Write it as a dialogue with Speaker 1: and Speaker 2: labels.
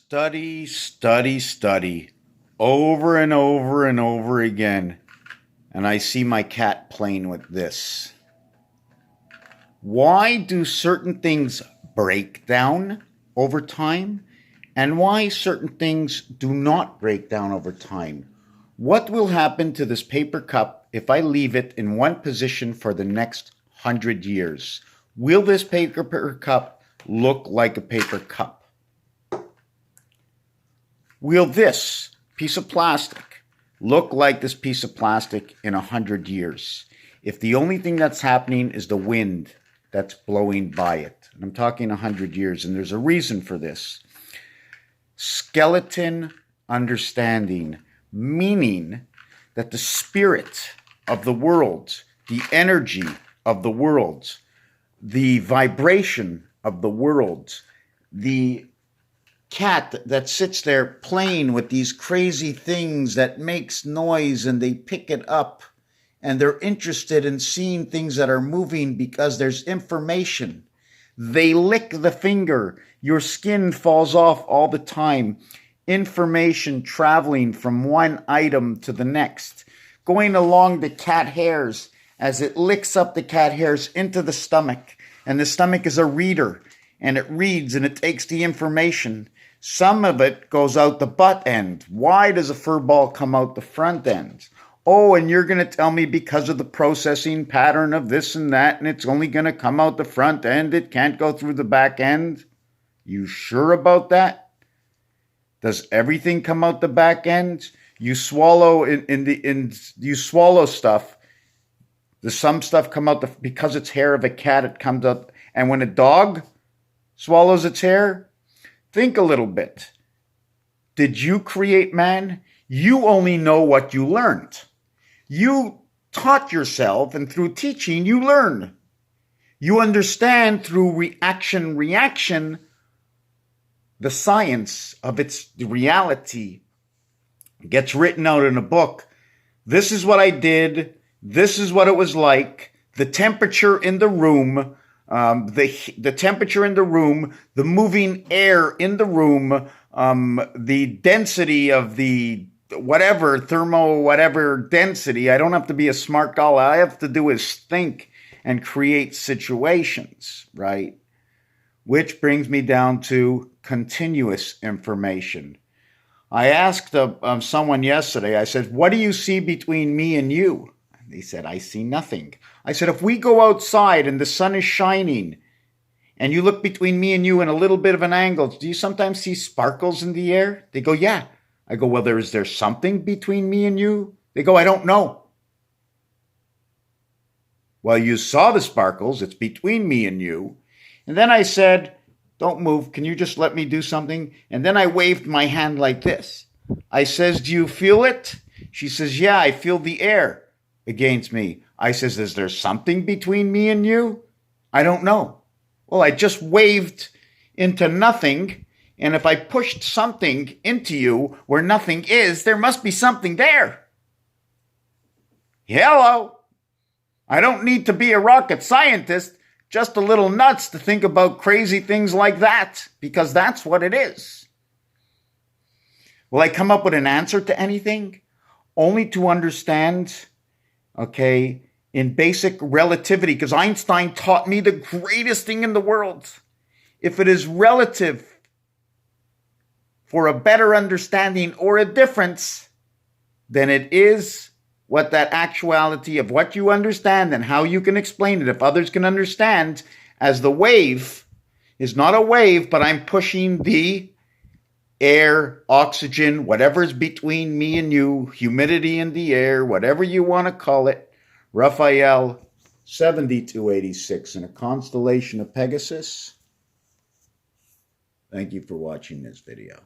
Speaker 1: Study, study, study, over and over and over again. And I see my cat playing with this. Why do certain things break down over time? And why certain things do not break down over time? What will happen to this paper cup if I leave it in one position for the next 100 years? Will this paper cup look like a paper cup? Will this piece of plastic look like this piece of plastic in 100 years? If the only thing that's happening is the wind that's blowing by it. And I'm talking 100 years, and there's a reason for this. Skeleton understanding, meaning that the spirit of the world, the energy of the world, the vibration of the world, the cat that sits there playing with these crazy things that makes noise, and they pick it up and they're interested in seeing things that are moving because there's information. They lick the finger. Your skin falls off all the time. Information traveling from one item to the next, going along the cat hairs as it licks up the cat hairs into the stomach. And the stomach is a reader, and it reads and it takes the information. Some of it goes out the butt end. Why does a fur ball come out the front end? Oh, and you're going to tell me because of the processing pattern of this and that, and it's only going to come out the front end. It can't go through the back end. You sure about that? Does everything come out the back end? You swallow you swallow stuff. Does some stuff come out because it's hair of a cat? It comes out, and when a dog swallows its hair. Think a little bit. Did you create man? You only know what you learned. You taught yourself, and through teaching, you learn. You understand through reaction, the science of its reality. It gets written out in a book. This is what I did. This is what it was like. The temperature in the room. The temperature in the room, the moving air in the room, the density of the whatever density. I don't have to be a smart guy. All I have to do is think and create situations, right? Which brings me down to continuous information. I asked someone yesterday, I said, what do you see between me and you? They said, I see nothing. I said, if we go outside and the sun is shining and you look between me and you in a little bit of an angle, do you sometimes see sparkles in the air? They go, yeah. I go, well, is there something between me and you? They go, I don't know. Well, you saw the sparkles. It's between me and you. And then I said, don't move. Can you just let me do something? And then I waved my hand like this. I says, do you feel it? She says, yeah, I feel the air against me. I says, is there something between me and you? I don't know. Well, I just waved into nothing, and if I pushed something into you where nothing is, there must be something there. Hello. I don't need to be a rocket scientist, just a little nuts to think about crazy things like that, because that's what it is. Will I come up with an answer to anything? Only to understand, okay, in basic relativity, because Einstein taught me the greatest thing in the world. If it is relative for a better understanding or a difference, then it is what that actuality of what you understand and how you can explain it, if others can understand, as the wave is not a wave, but I'm pushing the air, oxygen, whatever is between me and you, humidity in the air, whatever you want to call it, Raphael 7286 in a constellation of Pegasus. Thank you for watching this video.